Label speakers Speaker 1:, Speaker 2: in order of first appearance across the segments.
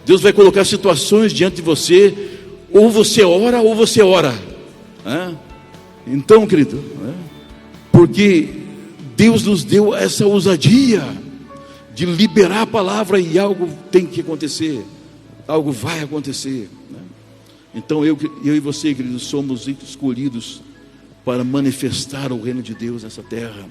Speaker 1: Deus vai colocar situações diante de você, ou você ora, ou você ora. Então, querido, porque Deus nos deu essa ousadia de liberar a palavra, e algo tem que acontecer, algo vai acontecer. Então eu e você, queridos, somos escolhidos para manifestar o reino de Deus nessa terra.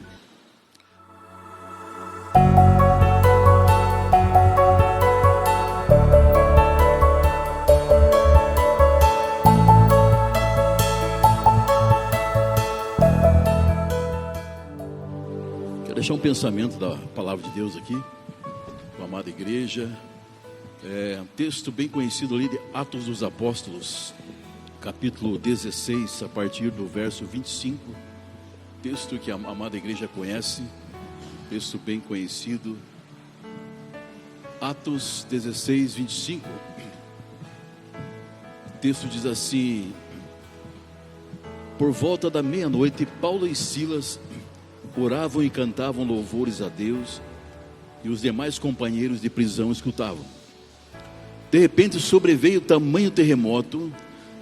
Speaker 1: Quero deixar um pensamento da palavra de Deus aqui, com a amada igreja. Um texto bem conhecido ali de Atos dos Apóstolos, capítulo 16, a partir do verso 25. Texto que a amada igreja conhece, texto bem conhecido. Atos 16, 25. O texto diz assim: por volta da meia-noite, Paulo e Silas oravam e cantavam louvores a Deus, e os demais companheiros de prisão escutavam. De repente sobreveio tamanho terremoto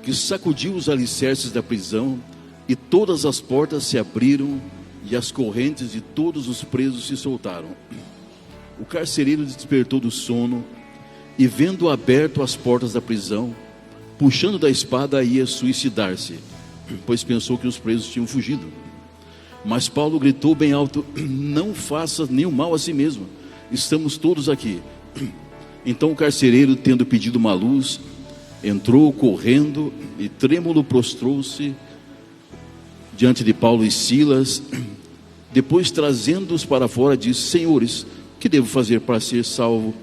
Speaker 1: que sacudiu os alicerces da prisão, e todas as portas se abriram e as correntes de todos os presos se soltaram. O carcereiro despertou do sono e, vendo aberto as portas da prisão, puxando da espada, ia suicidar-se, pois pensou que os presos tinham fugido. Mas Paulo gritou bem alto: não faça nenhum mal a si mesmo, estamos todos aqui. Então o carcereiro, tendo pedido uma luz, entrou correndo e trêmulo prostrou-se diante de Paulo e Silas. Depois, trazendo-os para fora, disse: senhores, o que devo fazer para ser salvo?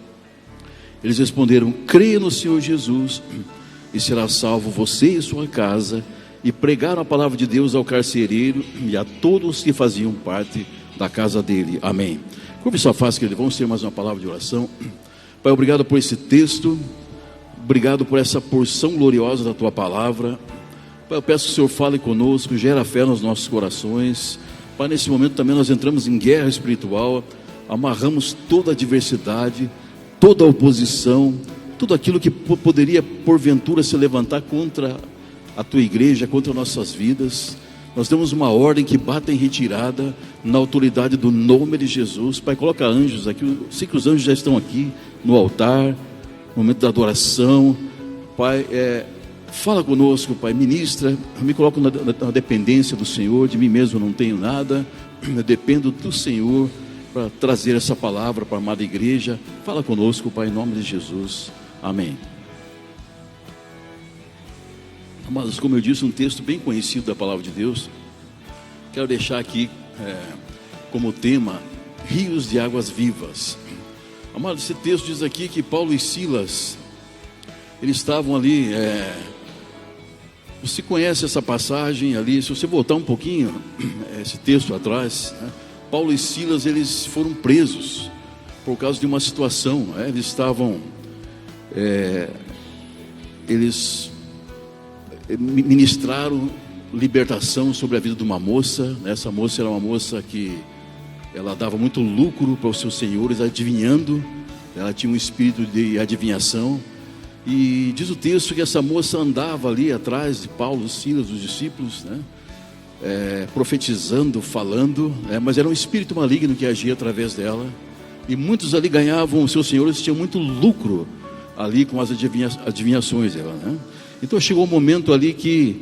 Speaker 1: Eles responderam: creia no Senhor Jesus e será salvo você e sua casa. E pregaram a palavra de Deus ao carcereiro e a todos que faziam parte da casa dele. Amém. Curve sua face, querido. Vamos ter mais uma palavra de oração. Pai, obrigado por esse texto, obrigado por essa porção gloriosa da Tua palavra. Pai, eu peço que o Senhor fale conosco, gera fé nos nossos corações. Pai, nesse momento também nós entramos em guerra espiritual, amarramos toda a adversidade, toda a oposição, tudo aquilo que poderia porventura se levantar contra a Tua igreja, contra nossas vidas. Nós temos uma ordem que bata em retirada na autoridade do nome de Jesus. Pai, coloca anjos aqui. Eu sei que os anjos já estão aqui no altar, no momento da adoração. Pai, fala conosco, Pai, ministra. Eu me coloco na dependência do Senhor. De mim mesmo não tenho nada, eu dependo do Senhor para trazer essa palavra para a amada igreja. Fala conosco, Pai, em nome de Jesus. Amém. Amados, como eu disse, um texto bem conhecido da palavra de Deus. Quero deixar aqui como tema: rios de águas vivas. Amados, esse texto diz aqui que Paulo e Silas, eles estavam ali. Você conhece essa passagem ali? Se você voltar um pouquinho esse texto atrás, Paulo e Silas, eles foram presos por causa de uma situação. Eles estavam eles ministraram libertação sobre a vida de uma moça. Essa moça era uma moça que ela dava muito lucro para os seus senhores, adivinhando. Ela tinha um espírito de adivinhação. E diz o texto que essa moça andava ali atrás de Paulo, Silas, os discípulos, profetizando, falando, mas era um espírito maligno que agia através dela. E muitos ali ganhavam, os seus senhores tinham muito lucro ali com as adivinhações dela, Então chegou um momento ali que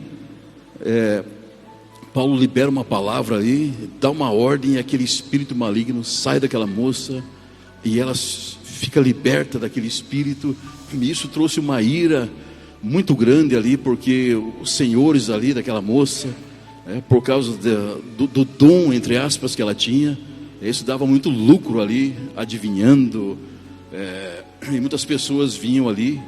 Speaker 1: Paulo libera uma palavra ali, dá uma ordem, e aquele espírito maligno sai daquela moça e ela fica liberta daquele espírito. E isso trouxe uma ira muito grande ali, porque os senhores ali daquela moça, por causa do dom, entre aspas, que ela tinha, isso dava muito lucro ali, adivinhando, e muitas pessoas vinham ali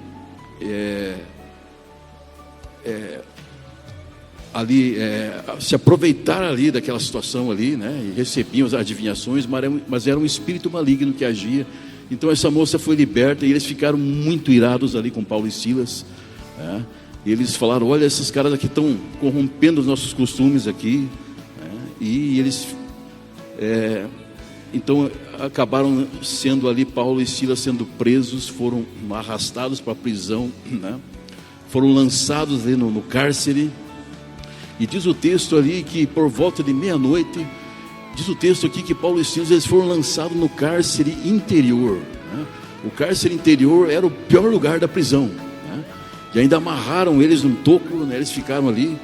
Speaker 1: se aproveitar ali daquela situação ali, e recebiam as adivinhações, mas era um espírito maligno que agia. Então essa moça foi liberta e eles ficaram muito irados ali com Paulo e Silas. E eles falaram: olha, esses caras aqui estão corrompendo os nossos costumes aqui. E Então acabaram sendo ali, Paulo e Silas sendo presos, foram arrastados para a prisão, né? Foram lançados ali no cárcere. E diz o texto ali que por volta de meia-noite, diz o texto aqui que Paulo e Silas eles foram lançados no cárcere interior, né? O cárcere interior era o pior lugar da prisão, né? E ainda amarraram eles num toco, né? Eles ficaram ali,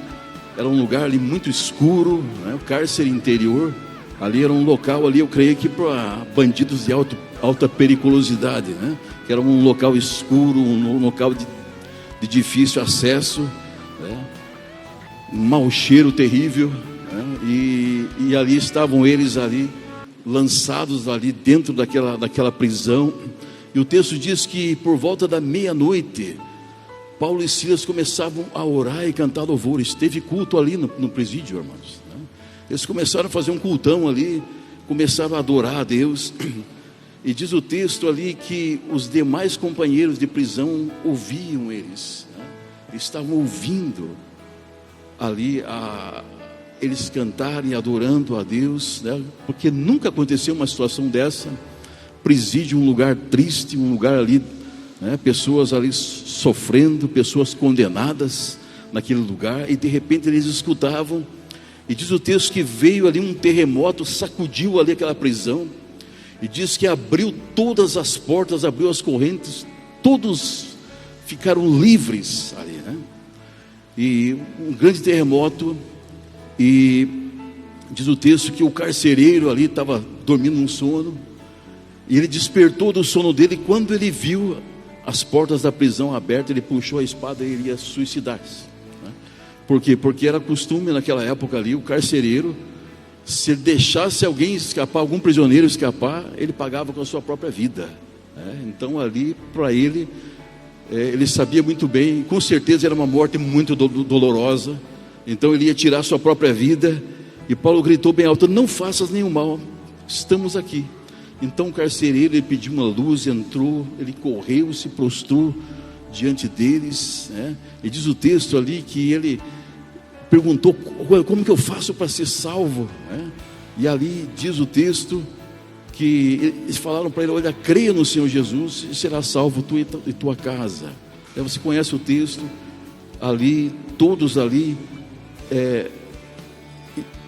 Speaker 1: era um lugar ali muito escuro, né? O cárcere interior, ali era um local ali, eu creio que para bandidos de alta periculosidade, né? Que era um local escuro, um local de difícil acesso, né? Um mau cheiro terrível, né? E ali estavam eles ali, lançados ali dentro daquela prisão. E o texto diz que por volta da meia-noite, Paulo e Silas começavam a orar e cantar louvores. Teve culto ali no presídio, irmãos, né? Eles começaram a fazer um cultão ali, começaram a adorar a Deus. E diz o texto ali que os demais companheiros de prisão ouviam eles, né? Estavam ouvindo ali eles cantarem, adorando a Deus, né? Porque nunca aconteceu uma situação dessa. Presídio, um lugar triste, um lugar ali, né? Pessoas ali sofrendo, pessoas condenadas naquele lugar, e de repente eles escutavam, e diz o texto que veio ali um terremoto, sacudiu ali aquela prisão, e diz que abriu todas as portas, abriu as correntes, todos ficaram livres ali, né? E um grande terremoto, e diz o texto que o carcereiro ali estava dormindo um sono, e ele despertou do sono dele, e quando ele viu as portas da prisão abertas, ele puxou a espada e iria suicidar-se, né? Por quê? Porque era costume naquela época ali, o carcereiro, se ele deixasse alguém escapar, algum prisioneiro escapar, ele pagava com a sua própria vida, né? Então ali, para ele, ele sabia muito bem, com certeza era uma morte muito dolorosa, então ele ia tirar a sua própria vida. E Paulo gritou bem alto: não faças nenhum mal, estamos aqui. Então o carcereiro, ele pediu uma luz, entrou, ele correu, se prostrou diante deles, né? E diz o texto ali que ele perguntou: como que eu faço para ser salvo, né? E ali diz o texto que eles falaram para ele: olha, creia no Senhor Jesus e será salvo tu e tua casa. Você conhece o texto ali, todos ali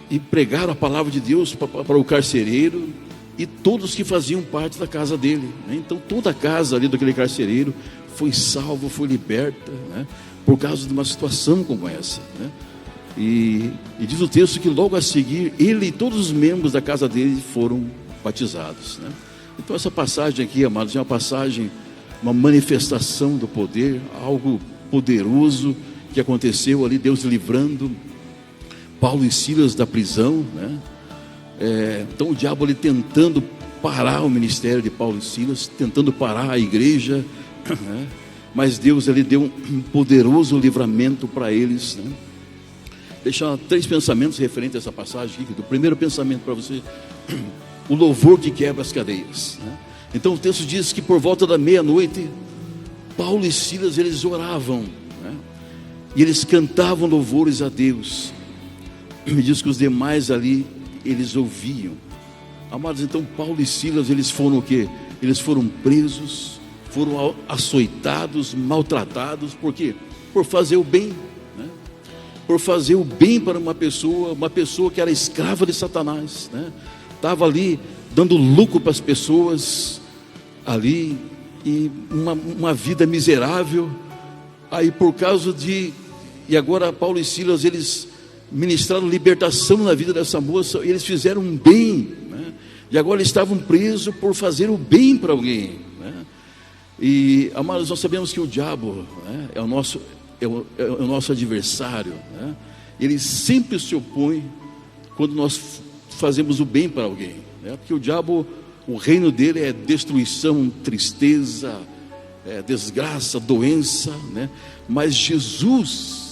Speaker 1: e pregaram a palavra de Deus para o carcereiro e todos que faziam parte da casa dele, né? Então toda a casa ali daquele carcereiro foi salva, foi liberta, né? Por causa de uma situação como essa, né? E diz o texto que logo a seguir ele e todos os membros da casa dele foram batizados, né? Então essa passagem aqui, amados, é uma passagem, uma manifestação do poder, algo poderoso que aconteceu ali, Deus livrando Paulo e Silas da prisão, né? Então o diabo ali tentando parar o ministério de Paulo e Silas, tentando parar a igreja, né? Mas Deus ali deu um poderoso livramento para eles, né? Deixar 3 pensamentos referentes a essa passagem aqui. O primeiro pensamento para você: o louvor que quebra as cadeias, né? Então o texto diz que por volta da meia-noite, Paulo e Silas eles oravam, né? E eles cantavam louvores a Deus. Me diz que os demais ali eles ouviam. Amados, então Paulo e Silas eles foram o quê? Eles foram presos, foram açoitados, maltratados. Por quê? Por fazer o bem, né? Por fazer o bem para uma pessoa que era escrava de Satanás, né? Estava ali dando lucro para as pessoas ali, e uma vida miserável. Aí por causa e agora Paulo e Silas eles ministraram libertação na vida dessa moça, eles fizeram um bem, né? E agora eles estavam presos por fazer o bem para alguém, né? E amados, nós sabemos que o diabo, né, é o nosso adversário, né? Ele sempre se opõe quando nós fazemos o bem para alguém, né? Porque o diabo, o reino dele é destruição, tristeza, desgraça, doença, né? Mas Jesus,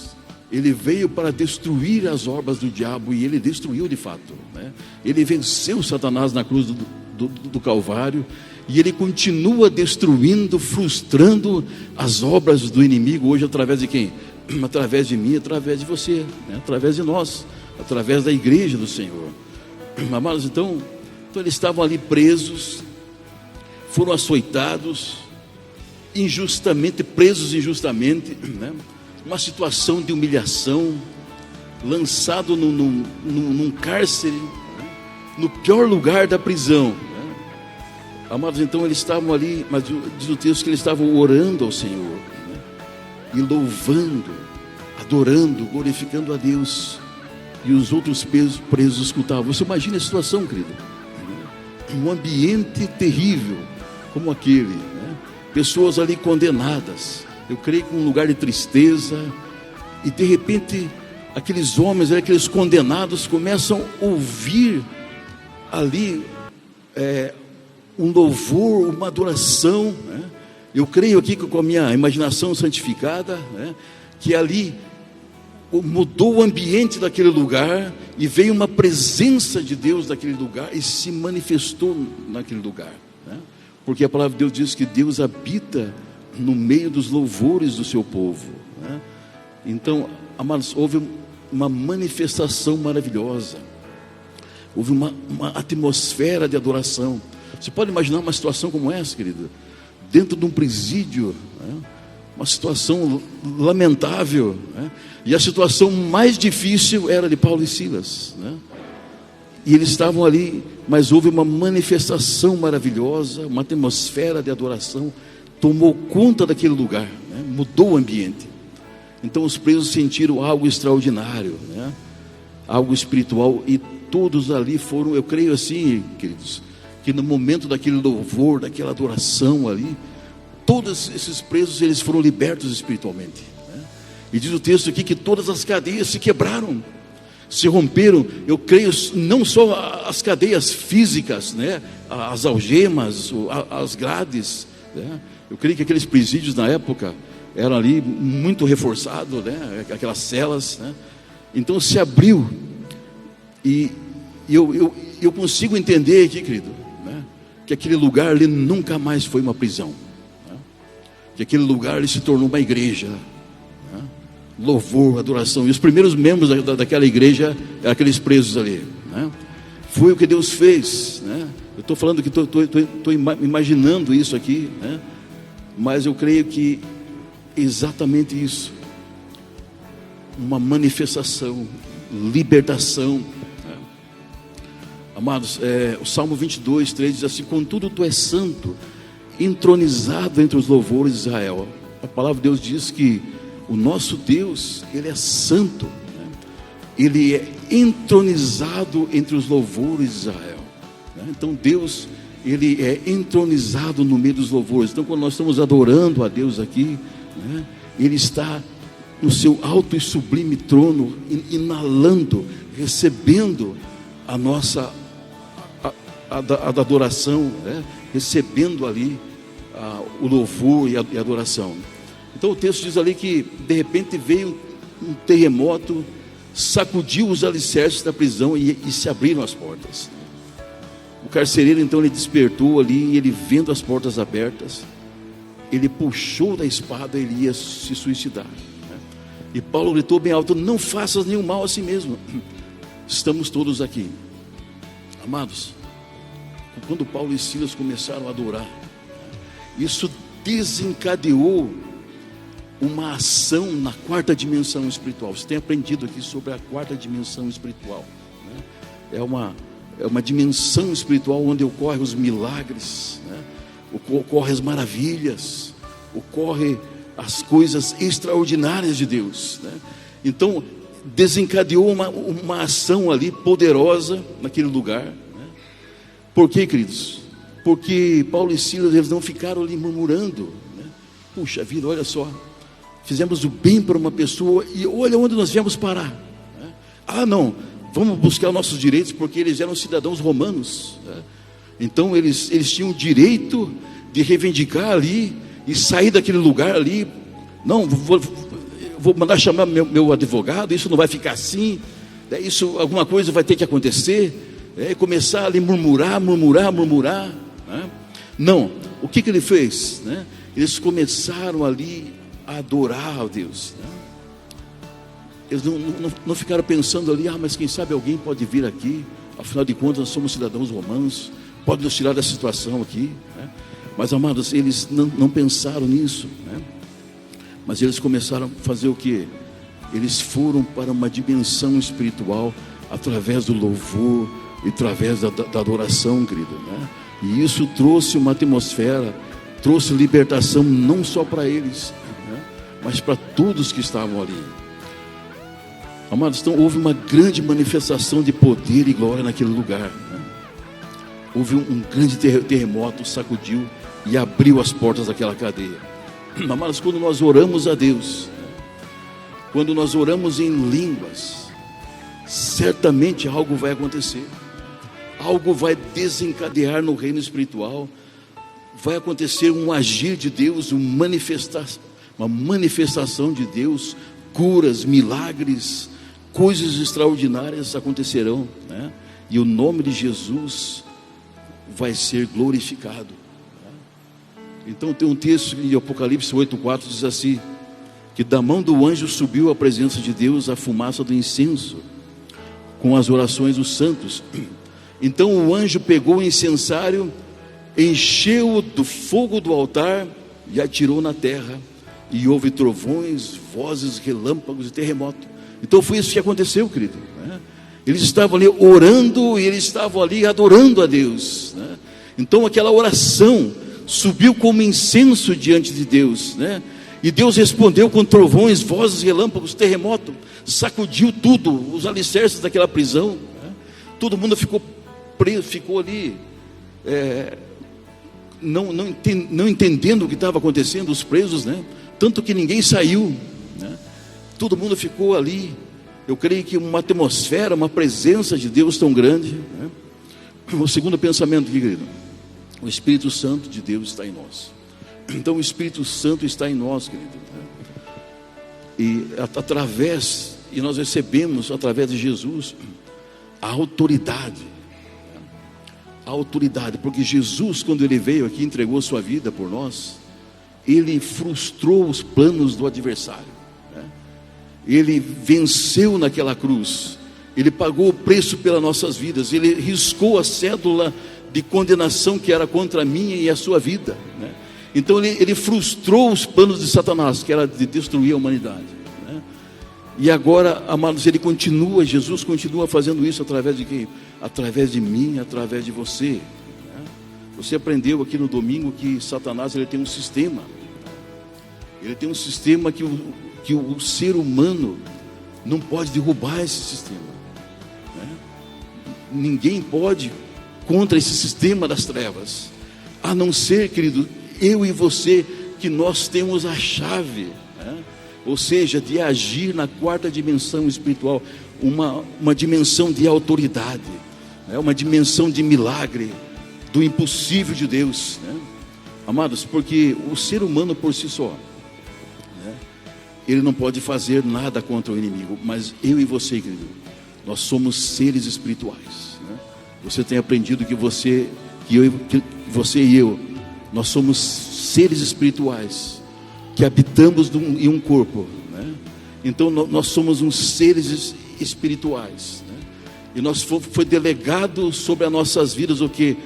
Speaker 1: ele veio para destruir as obras do diabo, e ele destruiu de fato, né? Ele venceu Satanás na cruz do Calvário, e ele continua destruindo, frustrando as obras do inimigo hoje através de quem? Através de mim, através de você, né? Através de nós, através da igreja do Senhor. Amados, então Então eles estavam ali presos, foram açoitados, presos injustamente, né? Uma situação de humilhação, lançado num cárcere, né? No pior lugar da prisão, né? Amados, então eles estavam ali, mas diz o texto que eles estavam orando ao Senhor, né? E louvando, adorando, glorificando a Deus, e os outros presos escutavam. Você imagina a situação, querido, um ambiente terrível como aquele, né? Pessoas ali condenadas, eu creio que um lugar de tristeza, e de repente aqueles homens, aqueles condenados começam a ouvir ali um louvor, uma adoração, né? Eu creio aqui que com a minha imaginação santificada, né, que ali mudou o ambiente daquele lugar, e veio uma presença de Deus naquele lugar, e se manifestou naquele lugar, né? Porque a palavra de Deus diz que Deus habita no meio dos louvores do seu povo, né? Então, amados, houve uma manifestação maravilhosa, houve uma atmosfera de adoração. Você pode imaginar uma situação como essa, querido, dentro de um presídio, né? Uma situação lamentável, né? E a situação mais difícil era de Paulo e Silas, né? E eles estavam ali, mas houve uma manifestação maravilhosa, uma atmosfera de adoração tomou conta daquele lugar, né? Mudou o ambiente. Então os presos sentiram algo extraordinário, né? Algo espiritual, e todos ali foram, eu creio assim, queridos, que no momento daquele louvor, daquela adoração ali, todos esses presos, eles foram libertos espiritualmente, né? E diz o texto aqui que todas as cadeias se quebraram, se romperam. Eu creio não só as cadeias físicas, né? As algemas, as grades, né? Eu creio que aqueles presídios na época eram ali muito reforçados, né? Aquelas celas, né? Então se abriu, e eu consigo entender aqui, querido, né? Que aquele lugar ali nunca mais foi uma prisão, né? Que aquele lugar ali se tornou uma igreja, né? Louvor, adoração, e os primeiros membros daquela igreja eram aqueles presos ali, né? Foi o que Deus fez, né? Eu estou falando que estou imaginando isso aqui, né? Mas eu creio que exatamente isso, uma manifestação, libertação, né? Amados, o Salmo 22, 3 diz assim: contudo tu és santo, entronizado entre os louvores de Israel. A palavra de Deus diz que o nosso Deus, Ele é santo, né? Ele é entronizado entre os louvores de Israel, né? Então Deus, Ele é entronizado no meio dos louvores. Então quando nós estamos adorando a Deus aqui, né, Ele está no seu alto e sublime trono, inalando, recebendo a nossa a adoração, né? Recebendo ali o louvor e a adoração. Então o texto diz ali que de repente veio um terremoto, sacudiu os alicerces da prisão, e se abriram as portas. O carcereiro então ele despertou ali, e ele vendo as portas abertas, ele puxou da espada, ele ia se suicidar, né? E Paulo gritou bem alto: não faças nenhum mal a si mesmo. Estamos todos aqui, amados. Quando Paulo e Silas começaram a adorar, isso desencadeou uma ação na quarta dimensão espiritual. Você tem aprendido aqui sobre a quarta dimensão espiritual, né? É uma dimensão espiritual onde ocorrem os milagres, né? Ocorrem as maravilhas, ocorrem as coisas extraordinárias de Deus, né? Então desencadeou uma ação ali poderosa naquele lugar, né? Por quê, queridos? Porque Paulo e Silas, eles não ficaram ali murmurando, né? Puxa vida, olha só, fizemos o bem para uma pessoa e olha onde nós viemos parar, né? Ah não, vamos buscar nossos direitos, porque eles eram cidadãos romanos, né? Então eles tinham o direito de reivindicar ali e sair daquele lugar ali. Não, vou mandar chamar meu advogado, isso não vai ficar assim, isso, alguma coisa vai ter que acontecer, começar ali murmurar, né? Não, o que ele fez, né? Eles começaram ali a adorar a Deus, né? Eles não ficaram pensando ali: mas quem sabe alguém pode vir aqui Afinal de contas, nós somos cidadãos romanos, pode nos tirar dessa situação aqui, né? Mas, amados, eles não pensaram nisso, né? Mas eles começaram a fazer o quê? Eles foram para uma dimensão espiritual através do louvor e através da adoração, querido, né? E isso trouxe uma atmosfera, trouxe libertação não só para eles, né? Mas para todos que estavam ali. Amados, então houve uma grande manifestação de poder e glória naquele lugar, né? Houve um grande terremoto, sacudiu e abriu as portas daquela cadeia. Amados, quando nós oramos a Deus, quando nós oramos em línguas, certamente algo vai acontecer, algo vai desencadear no reino espiritual, vai acontecer um agir de Deus, uma manifestação de Deus, curas, milagres, coisas extraordinárias acontecerão, né? E o nome de Jesus vai ser glorificado, né? Então tem um texto de Apocalipse 8,4 diz assim, que da mão do anjo subiu à presença de Deus a fumaça do incenso, com as orações dos santos. Então o anjo pegou o incensário, encheu-o do fogo do altar e atirou na terra, e houve trovões, vozes, relâmpagos e terremoto. Então foi isso que aconteceu, querido, né? Eles estavam ali orando e eles estavam ali adorando a Deus, né? Então aquela oração subiu como incenso diante de Deus, né? E Deus respondeu com trovões, vozes, relâmpagos, terremoto, sacudiu tudo, os alicerces daquela prisão, né? Todo mundo ficou preso, ficou ali, não entendendo o que estava acontecendo, os presos, né? Tanto que ninguém saiu, né? Todo mundo ficou ali. Eu creio que uma atmosfera, uma presença de Deus tão grande, né? O segundo pensamento aqui, querido, o Espírito Santo de Deus está em nós. Então o Espírito Santo está em nós, querido, né? E nós recebemos através de Jesus a autoridade, porque Jesus, quando ele veio aqui, entregou sua vida por nós, ele frustrou os planos do adversário, né? Ele venceu naquela cruz, ele pagou o preço pelas nossas vidas, ele riscou a cédula de condenação que era contra a minha e a sua vida, né? Então ele frustrou os planos de Satanás, que era de destruir a humanidade, né? E agora, amados, Jesus continua fazendo isso através de quem? Através de mim, através de você, né? Você aprendeu aqui no domingo que Satanás ele tem um sistema. Ele tem um sistema que o ser humano não pode derrubar esse sistema, né? Ninguém pode contra esse sistema das trevas, a não ser, querido, eu e você, que nós temos a chave, né? Ou seja, de agir na quarta dimensão espiritual, uma dimensão de autoridade, né? Uma dimensão de milagre, do impossível de Deus, né? Amados, porque o ser humano por si só, né? Ele não pode fazer nada contra o inimigo, mas eu e você, querido, nós somos seres espirituais, né? Você tem aprendido que você e eu, nós somos seres espirituais que habitamos em um corpo, né? Então nós somos uns seres espirituais, né? E nós foi delegado sobre as nossas vidas o que?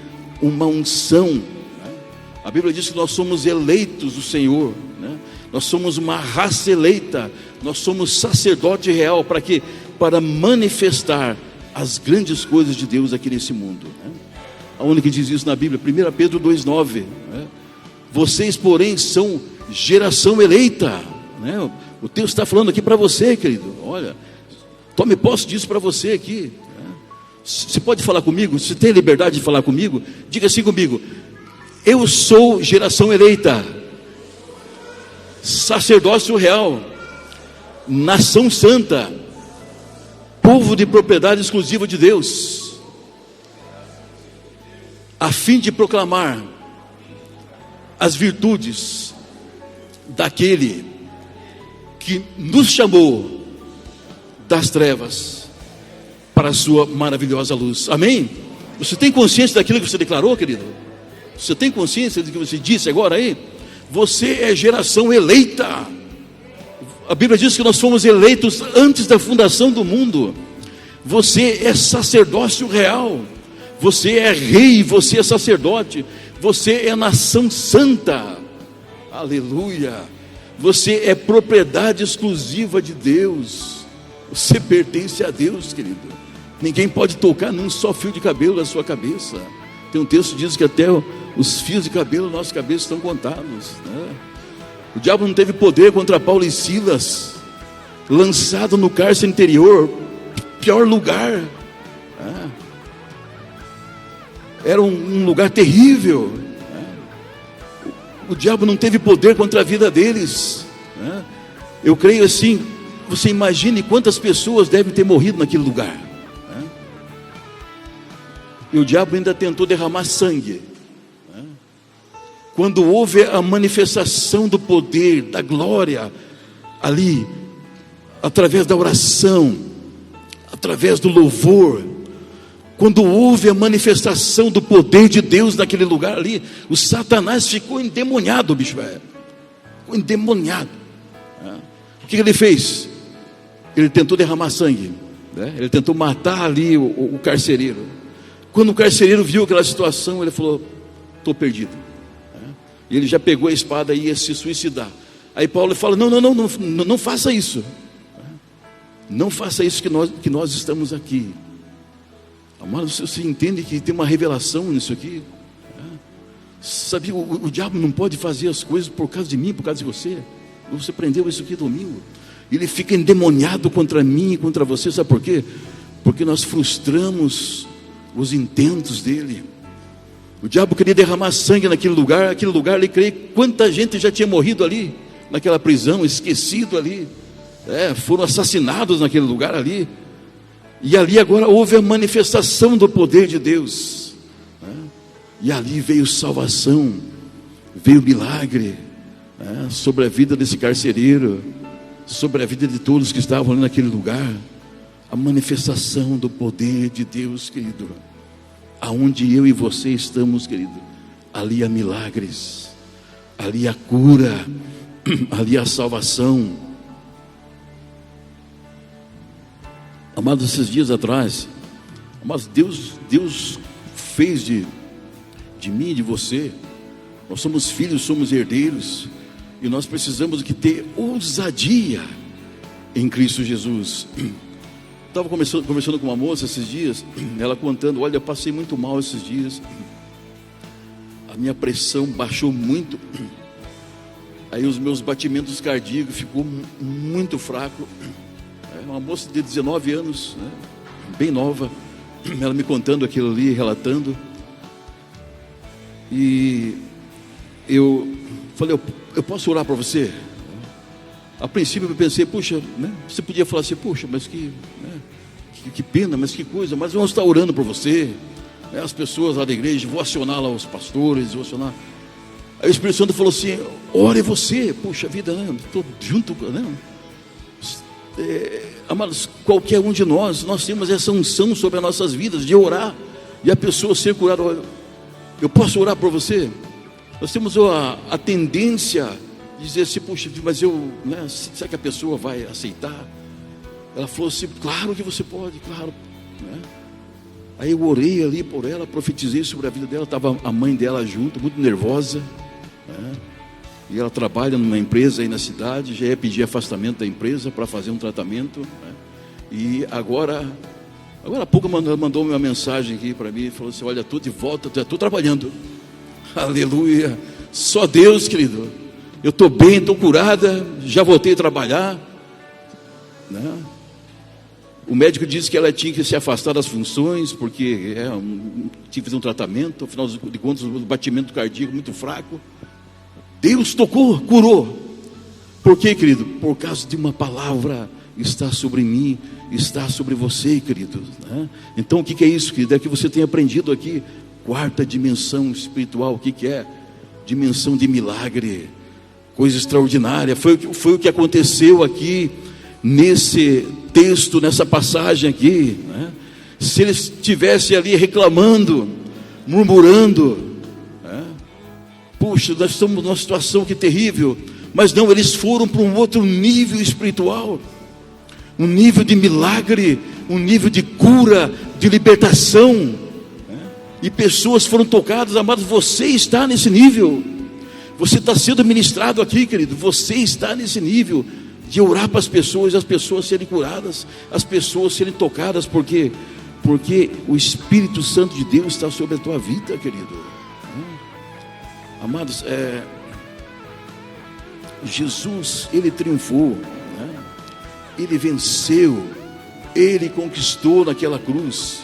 Speaker 1: Uma unção, né? A Bíblia diz que nós somos eleitos do Senhor, né? Nós somos uma raça eleita, nós somos sacerdote real. Para quê? Para manifestar as grandes coisas de Deus aqui nesse mundo, né? Aonde que diz isso na Bíblia? 1 Pedro 2,9, né? Vocês, porém, são geração eleita, né? O texto está falando aqui para você, querido. Olha, tome posse disso para você aqui, né? Você pode falar comigo? Você tem liberdade de falar comigo? Diga assim comigo: eu sou geração eleita, sacerdócio real, nação santa, povo de propriedade exclusiva de Deus, a fim de proclamar as virtudes daquele que nos chamou das trevas para a sua maravilhosa luz. Amém? Você tem consciência daquilo que você declarou, querido? Você tem consciência do que você disse agora aí? Você é geração eleita. A Bíblia diz que nós fomos eleitos antes da fundação do mundo. Você é sacerdócio real. Você é rei, você é sacerdote. Você é nação santa. Aleluia. Você é propriedade exclusiva de Deus. Você pertence a Deus, querido. Ninguém pode tocar num só fio de cabelo da sua cabeça. Tem um texto que diz que até os fios de cabelo da nossa cabeça estão contados, né? O diabo não teve poder contra Paulo e Silas, lançado no cárcere interior, pior lugar, né? Era um lugar terrível, né? O diabo não teve poder contra a vida deles, né? Eu creio assim, você imagine quantas pessoas devem ter morrido naquele lugar, né? E o diabo ainda tentou derramar sangue, né? Quando houve a manifestação do poder, da glória ali, através da oração, através do louvor, quando houve a manifestação do poder de Deus naquele lugar ali, o Satanás ficou endemoniado, bicho velho. Ficou endemoniado. O que ele fez? Ele tentou derramar sangue, né? Ele tentou matar ali o carcereiro. Quando o carcereiro viu aquela situação, ele falou: estou perdido. E ele já pegou a espada e ia se suicidar. Aí Paulo fala: não faça isso. Não faça isso que nós estamos aqui. Amado, você entende que tem uma revelação nisso aqui? Sabe, o diabo não pode fazer as coisas por causa de mim, por causa de você. Você aprendeu isso aqui domingo. Ele fica endemoniado contra mim e contra você. Sabe por quê? Porque nós frustramos os intentos dele. O diabo queria derramar sangue naquele lugar. Aquele lugar, ele creio, quanta gente já tinha morrido ali, naquela prisão, esquecido ali, foram assassinados naquele lugar ali. E ali agora houve a manifestação do poder de Deus, né? E ali veio salvação, veio milagre, né? Sobre a vida desse carcereiro, sobre a vida de todos que estavam ali naquele lugar. A manifestação do poder de Deus, querido. Aonde eu e você estamos, querido, ali há milagres, ali há cura, ali há salvação. Amados, esses dias atrás, amados, Deus fez de mim e de você, nós somos filhos, somos herdeiros, e nós precisamos de ter ousadia em Cristo Jesus. Estava conversando com uma moça esses dias, ela contando: olha, eu passei muito mal esses dias, a minha pressão baixou muito, aí os meus batimentos cardíacos ficou muito fraco. Uma moça de 19 anos, né? Bem nova, ela me contando aquilo ali, relatando. E eu falei: eu posso orar para você? A princípio eu pensei: puxa, né? Você podia falar assim: puxa, mas que pena, mas que coisa, mas vamos estar orando por você, né? As pessoas lá da igreja, vou acionar lá os pastores, vou acionar. Aí o Espírito Santo falou assim: ore você. Puxa vida, né? Estou junto, né? Amados, qualquer um de nós temos essa unção sobre as nossas vidas, de orar, e a pessoa ser curada. Eu posso orar por você? Nós temos a tendência de dizer assim: puxa, mas será que a pessoa vai aceitar? Ela falou assim: claro que você pode, claro, né? Aí eu orei ali por ela, profetizei sobre a vida dela. Estava a mãe dela junto, muito nervosa, né? E ela trabalha numa empresa aí na cidade, já ia pedir afastamento da empresa para fazer um tratamento, né? E agora há pouco ela mandou uma mensagem aqui para mim, falou assim: olha, estou de volta, estou trabalhando. Aleluia, só Deus, querido. Eu estou bem, estou curada, já voltei a trabalhar, né? O médico disse que ela tinha que se afastar das funções, porque tinha que fazer um tratamento, afinal de contas, o batimento cardíaco muito fraco. Deus tocou, curou. Por quê, querido? Por causa de uma palavra está sobre mim, está sobre você, querido, né? Então o que é isso, querido? É que você tem aprendido aqui, quarta dimensão espiritual. O que é? Dimensão de milagre, coisa extraordinária. Foi o que aconteceu aqui nesse texto, nessa passagem aqui, né? Se eles estivessem ali reclamando, murmurando, puxa, nós estamos numa situação que terrível. Mas não, eles foram para um outro nível espiritual. um nível de milagre, um nível de cura, de libertação, e pessoas foram tocadas. Amados, você está nesse nível, você está sendo ministrado aqui, querido, você está nesse nível de orar para as pessoas, as pessoas serem curadas, as pessoas serem tocadas, porque o Espírito Santo de Deus está sobre a tua vida, querido. Amados, Jesus, Ele triunfou, Ele venceu, Ele conquistou naquela cruz,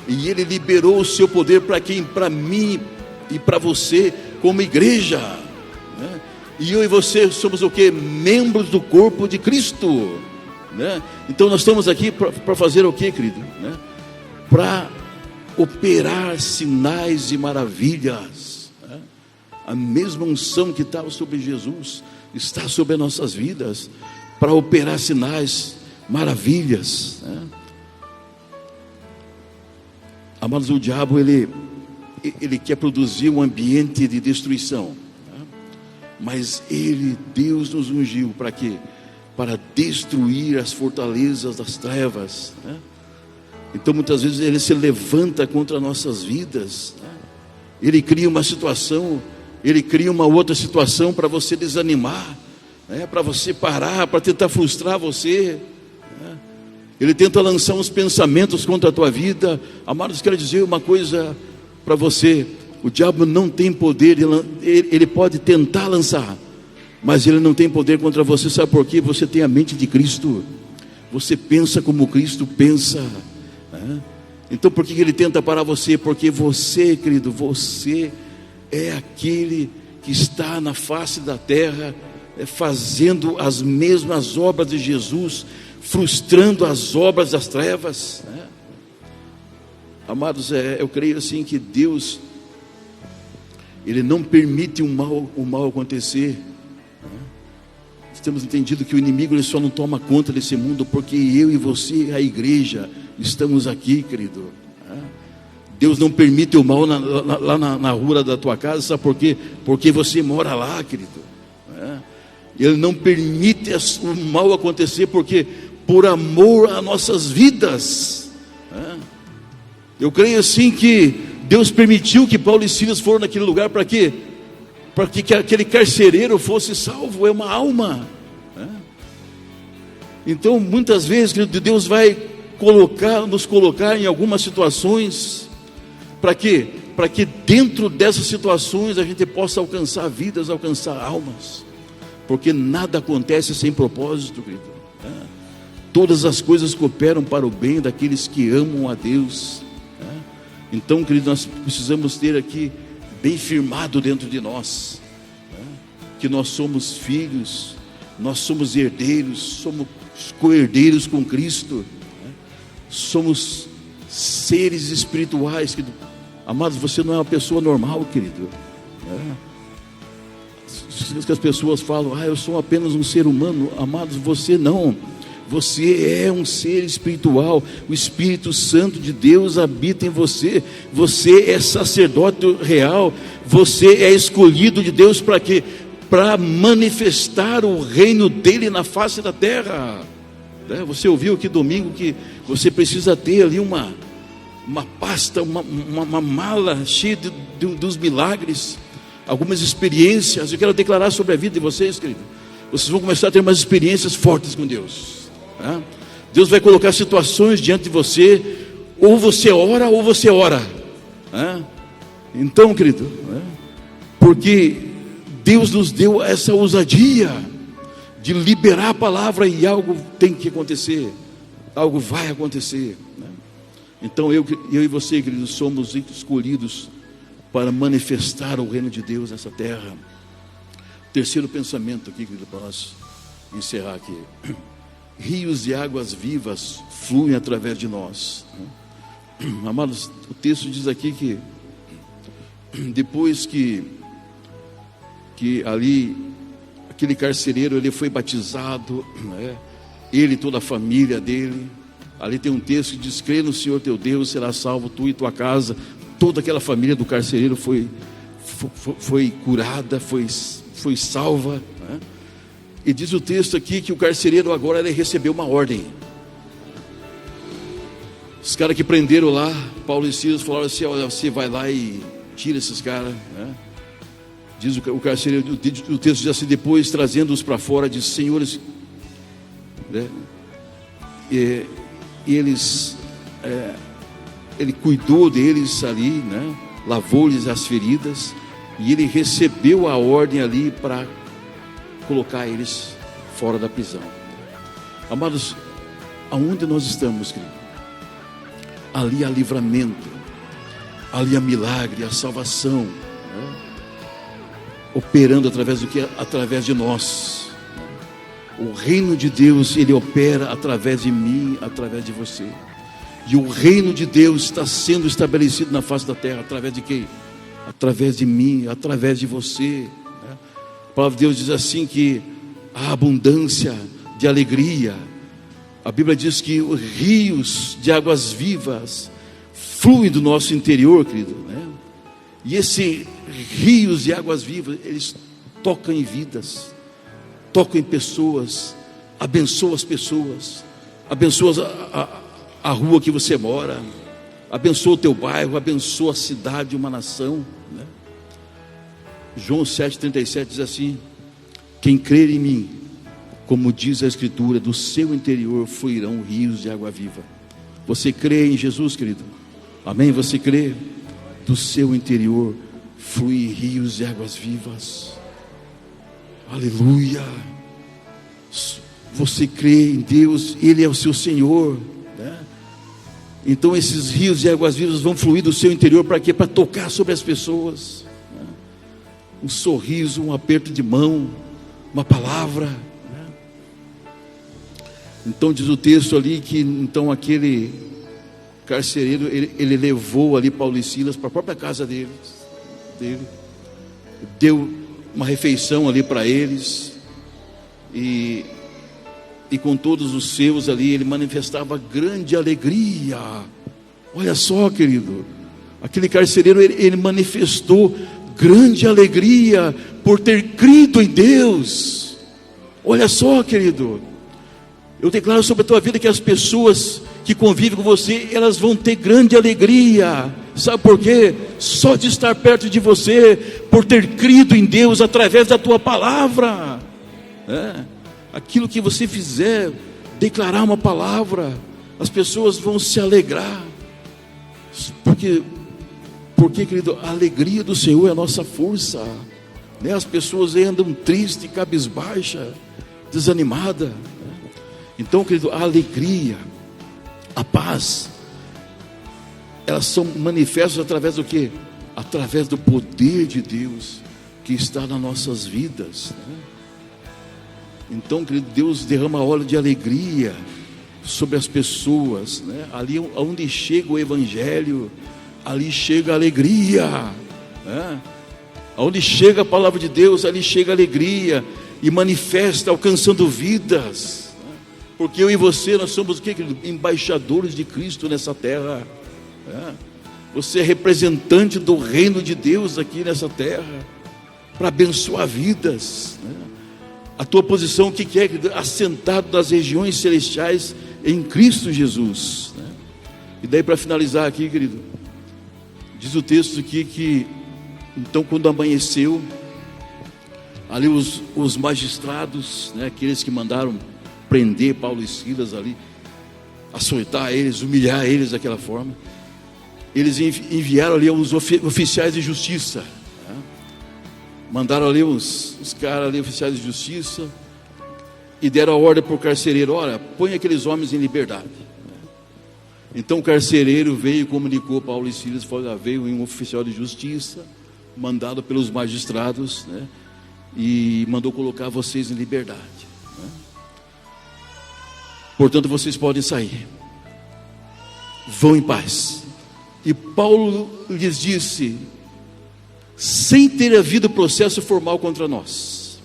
Speaker 1: e Ele liberou o seu poder para quem? Para mim e para você, como igreja, E eu e você somos o que? Membros do corpo de Cristo, Então nós estamos aqui para fazer o que, querido? Para operar sinais e maravilhas. A mesma unção que estava sobre Jesus está sobre as nossas vidas, para operar sinais, maravilhas. Amados, o diabo ele quer produzir um ambiente de destruição, mas Deus nos ungiu para quê? Para destruir as fortalezas das trevas. Então muitas vezes ele se levanta contra nossas vidas, ele cria uma situação, ele cria uma outra situação para você desanimar, para você parar, para tentar frustrar você, ele tenta lançar uns pensamentos contra a tua vida. Amados, quero dizer uma coisa para você: o diabo não tem poder, ele pode tentar lançar, mas ele não tem poder contra você. Sabe por quê? Você tem a mente de Cristo, você pensa como Cristo pensa, Então por que ele tenta parar você? Porque você, querido, você é aquele que está na face da terra, fazendo as mesmas obras de Jesus, frustrando as obras das trevas, Amados, eu creio assim que Deus, Ele não permite o mal acontecer. Nós temos entendido que o inimigo ele só não toma conta desse mundo porque eu e você, a igreja, estamos aqui, querido. Deus não permite o mal lá na rua da tua casa, sabe por quê? Porque você mora lá, querido. Ele não permite o mal acontecer, porque por amor às nossas vidas. Eu creio assim que Deus permitiu que Paulo e Silas foram naquele lugar para quê? Para que aquele carcereiro fosse salvo, é uma alma. Então muitas vezes, querido, Deus vai nos colocar em algumas situações. Para quê? Para que dentro dessas situações a gente possa alcançar vidas, alcançar almas. Porque nada acontece sem propósito, querido. Todas as coisas cooperam para o bem daqueles que amam a Deus. Então, querido, nós precisamos ter aqui bem firmado dentro de nós, que nós somos filhos, nós somos herdeiros, somos co-herdeiros com Cristo, somos seres espirituais, querido. Amados, você não é uma pessoa normal, querido. Que as pessoas falam, eu sou apenas um ser humano. Amados, você não. Você é um ser espiritual. O Espírito Santo de Deus habita em você. Você é sacerdote real. Você é escolhido de Deus para quê? Para manifestar o reino dele na face da terra. Você ouviu aqui domingo que você precisa ter ali uma pasta, uma mala cheia dos milagres, algumas experiências. Eu quero declarar sobre a vida de vocês, querido. Vocês vão começar a ter umas experiências fortes com Deus. Deus vai colocar situações diante de você, ou você ora, ou você ora. Então, querido, porque Deus nos deu essa ousadia de liberar a palavra, e algo tem que acontecer, algo vai acontecer. Então eu e você, queridos, somos escolhidos para manifestar o reino de Deus nessa terra. Terceiro pensamento aqui, querido, para nós encerrar aqui: rios de águas vivas fluem através de nós. Amados, o texto diz aqui que depois que ali aquele carcereiro ele foi batizado, ele e toda a família dele. Ali tem um texto que diz: crê no Senhor teu Deus, será salvo tu e tua casa. Toda aquela família do carcereiro foi curada, foi salva. E diz o texto aqui que o carcereiro agora ele recebeu uma ordem. Os caras que prenderam lá, Paulo e Silas, falaram assim: olha, você vai lá e tira esses caras, né? Diz o carcereiro, o texto diz assim: depois trazendo-os para fora, diz: senhores, né? E eles, ele cuidou deles ali, né? Lavou-lhes as feridas, e ele recebeu a ordem ali para colocar eles fora da prisão. Amados, aonde nós estamos, querido? Ali há livramento, ali há milagre, há salvação, né? Operando através do que? Através de nós. O reino de Deus, ele opera através de mim, através de você. E o reino de Deus está sendo estabelecido na face da terra através de quem? Através de mim, através de você, né? A palavra de Deus diz assim que há abundância de alegria. A Bíblia diz que os rios de águas vivas fluem do nosso interior, querido, né? E esses rios de águas vivas, eles tocam em vidas, tocam em pessoas, abençoam as pessoas, abençoam a rua que você mora, abençoa o teu bairro, abençoa a cidade, uma nação, né? João 7,37 diz assim: quem crer em mim, como diz a Escritura, do seu interior fluirão rios de água viva. Você crê em Jesus, querido? Amém? Você crê? Do seu interior flui rios de águas vivas. Aleluia. Você crê em Deus, Ele é o seu Senhor, né? Então esses rios de águas vivas vão fluir do seu interior para quê? Para tocar sobre as pessoas, né? Um sorriso, um aperto de mão, uma palavra, né? Então diz o texto ali que então aquele carcereiro, ele levou ali Paulo e Silas para a própria casa dele, deu uma refeição ali para eles, e com todos os seus ali, ele manifestava grande alegria. Olha só, querido, aquele carcereiro, ele manifestou grande alegria por ter crido em Deus. Olha só, querido, eu declaro sobre a tua vida que as pessoas que convivem com você, elas vão ter grande alegria. Sabe por quê? Só de estar perto de você, por ter crido em Deus através da tua palavra, né? Aquilo que você fizer, declarar uma palavra, as pessoas vão se alegrar. Porque, querido, a alegria do Senhor é a nossa força, né? As pessoas andam tristes, cabisbaixa, desanimada, né? Então, querido, a alegria, a paz, elas são manifestas através do quê? Através do poder de Deus que está nas nossas vidas, né? Então, querido, Deus derrama óleo de alegria sobre as pessoas, né? Ali onde chega o Evangelho, ali chega a alegria, né? Onde chega a palavra de Deus, ali chega a alegria e manifesta, alcançando vidas, né? Porque eu e você, nós somos o quê, querido? Embaixadores de Cristo nessa terra, né? Você é representante do reino de Deus aqui nessa terra, para abençoar vidas, né? A tua posição, o que é? Assentado nas regiões celestiais em Cristo Jesus, né? E daí, para finalizar aqui, querido, diz o texto aqui que então, quando amanheceu, ali os magistrados, né, aqueles que mandaram prender Paulo e Silas ali, açoitar eles, humilhar eles daquela forma, eles enviaram ali os oficiais de justiça, mandaram ali os caras ali, oficiais de justiça, e deram a ordem para o carcereiro: olha, põe aqueles homens em liberdade. Então o carcereiro veio e comunicou a Paulo e Silas, veio um oficial de justiça, mandado pelos magistrados, né, e mandou colocar vocês em liberdade, né? Portanto, vocês podem sair, vão em paz. E Paulo lhes disse: sem ter havido processo formal contra nós,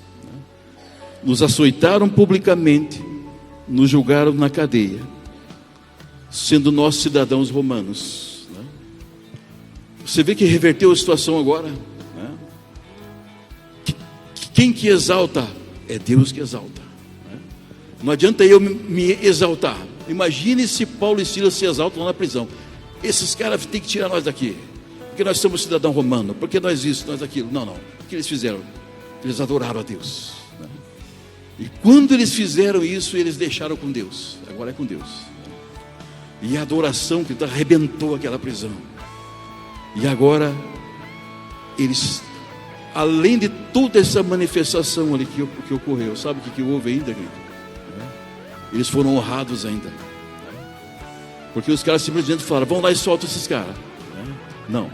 Speaker 1: nos açoitaram publicamente, nos julgaram na cadeia, sendo nós cidadãos romanos, né? Você vê que reverteu a situação agora, né? Quem que exalta É Deus que exalta. Não adianta eu me exaltar. Imagine se Paulo e Silas se exaltam lá na prisão. Esses caras têm que tirar nós daqui, porque nós somos cidadão romano, porque nós isso, nós aquilo. Não. O que eles fizeram? Eles adoraram a Deus. E quando eles fizeram isso, eles deixaram com Deus. Agora é com Deus. E a adoração que arrebentou aquela prisão. E agora, eles, além de toda essa manifestação ali que ocorreu, sabe o que houve ainda, querido? Eles foram honrados ainda. Porque os caras simplesmente falaram: vão lá e soltam esses caras. Não.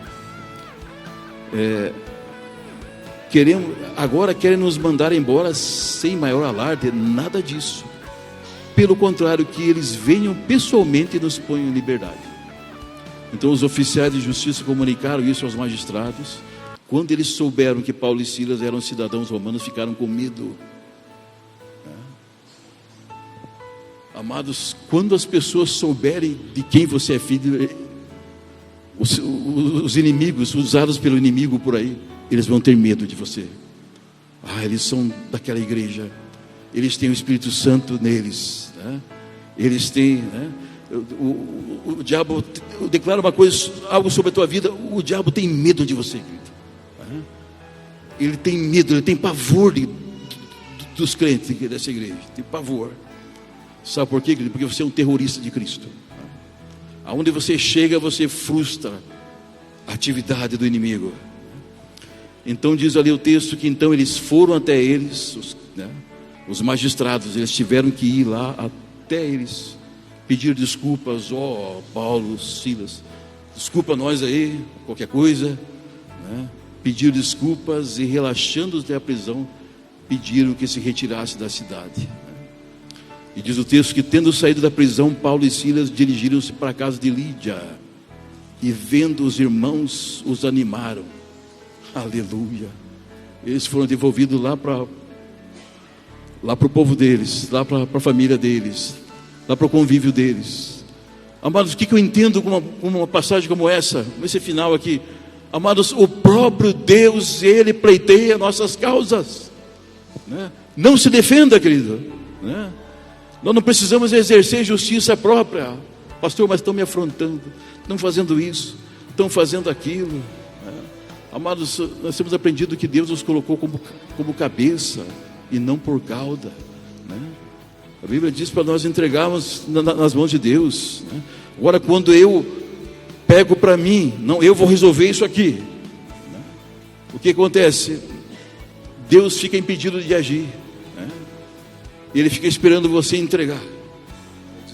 Speaker 1: Agora querem nos mandar embora sem maior alarde. Nada disso. Pelo contrário, que eles venham pessoalmente e nos ponham em liberdade. Então os oficiais de justiça comunicaram isso aos magistrados. Quando eles souberam que Paulo e Silas eram cidadãos romanos, ficaram com medo. Amados, quando as pessoas souberem de quem você é filho, os inimigos, usados pelo inimigo por aí, eles vão ter medo de você. Eles são daquela igreja, eles têm o Espírito Santo neles, né? Eles têm, né? O diabo declara uma coisa, algo sobre a tua vida. O diabo tem medo de você, querido, né? Ele tem medo, ele tem pavor dos crentes dessa igreja, tem pavor. Sabe por quê, querido? Porque você é um terrorista de Cristo. Aonde você chega, você frustra a atividade do inimigo. Então diz ali o texto que então eles foram até eles, os magistrados, eles tiveram que ir lá até eles, pedir desculpas. Paulo, Silas, desculpa nós aí, qualquer coisa, né? Pedir desculpas e, relaxando-os da prisão, pediram que se retirasse da cidade. E diz o texto que, tendo saído da prisão, Paulo e Silas dirigiram-se para a casa de Lídia, e vendo os irmãos, os animaram. Aleluia. Eles foram devolvidos lá para o povo deles, lá para a família deles, lá para o convívio deles. Amados, o que eu entendo com uma passagem como essa, nesse final aqui? Amados, o próprio Deus, Ele pleiteia nossas causas, né? Não se defenda, querido, né? Nós não precisamos exercer justiça própria. Pastor, mas estão me afrontando, estão fazendo isso, estão fazendo aquilo, né? Amados, nós temos aprendido que Deus nos colocou como cabeça e não por cauda, né? A Bíblia diz para nós entregarmos nas mãos de Deus, né? Agora, quando eu pego para mim, não, eu vou resolver isso aqui, né? O que acontece? Deus fica impedido de agir, né? Ele fica esperando você entregar.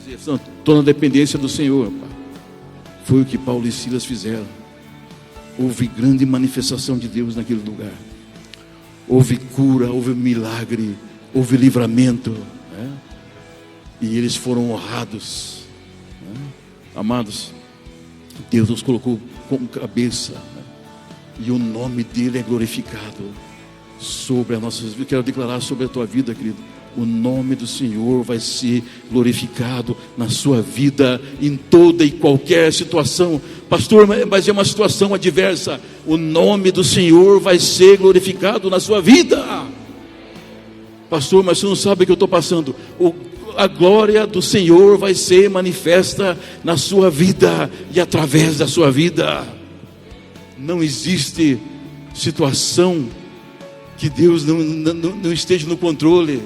Speaker 1: Estou na dependência do Senhor, pai. Foi o que Paulo e Silas fizeram. Houve grande manifestação de Deus naquele lugar. Houve cura, houve milagre, houve livramento, né? E eles foram honrados, né? Amados, Deus nos colocou como cabeça, né? E o nome dele é glorificado sobre as nossas vidas. Quero declarar sobre a tua vida, querido: o nome do Senhor vai ser glorificado na sua vida, em toda e qualquer situação. Pastor, mas é uma situação adversa. O nome do Senhor vai ser glorificado na sua vida. Pastor, mas você não sabe o que eu estou passando. A glória do Senhor vai ser manifesta na sua vida e através da sua vida. Não existe situação que Deus não esteja no controle.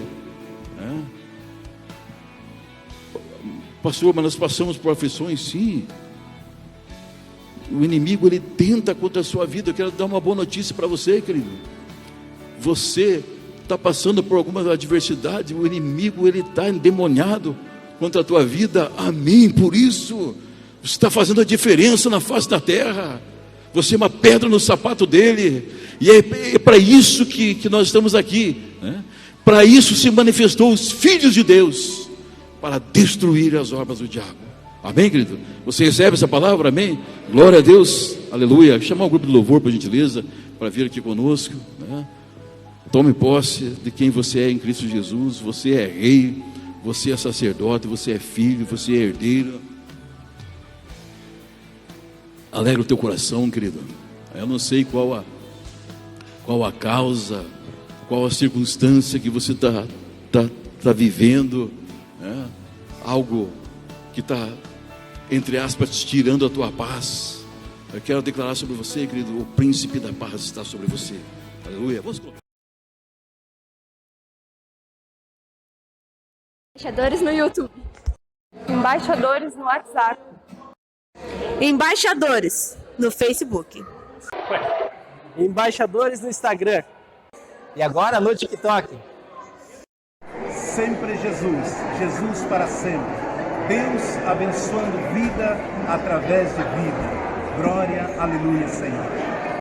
Speaker 1: Pastor, mas nós passamos por aflições, sim. O inimigo, ele tenta contra a sua vida. Eu quero dar uma boa notícia para você, querido. Você está passando por alguma adversidade. O inimigo, ele está endemoniado contra a tua vida. Amém. Por isso, você está fazendo a diferença na face da terra. Você é uma pedra no sapato dele. E é para isso que nós estamos aqui, né? Para isso se manifestou os filhos de Deus, para destruir as obras do diabo. Amém, querido? Você recebe essa palavra? Amém? Glória a Deus, aleluia. Chamar o grupo de louvor, por gentileza, para vir aqui conosco, né? Tome posse de quem você é em Cristo Jesus. Você é rei, você é sacerdote, você é filho, você é herdeiro. Alegra o teu coração, querido. Eu não sei qual a causa, qual a circunstância que você tá vivendo, né? Algo que está, entre aspas, tirando a tua paz. Eu quero declarar sobre você, querido, o príncipe da paz está sobre você. Aleluia. Vamos colocar.
Speaker 2: Embaixadores no YouTube. Embaixadores no WhatsApp.
Speaker 3: Embaixadores no Facebook.
Speaker 4: Embaixadores no Instagram. E agora no TikTok.
Speaker 5: Sempre Jesus, Jesus para sempre. Deus abençoando vida através de vida. Glória, aleluia, Senhor.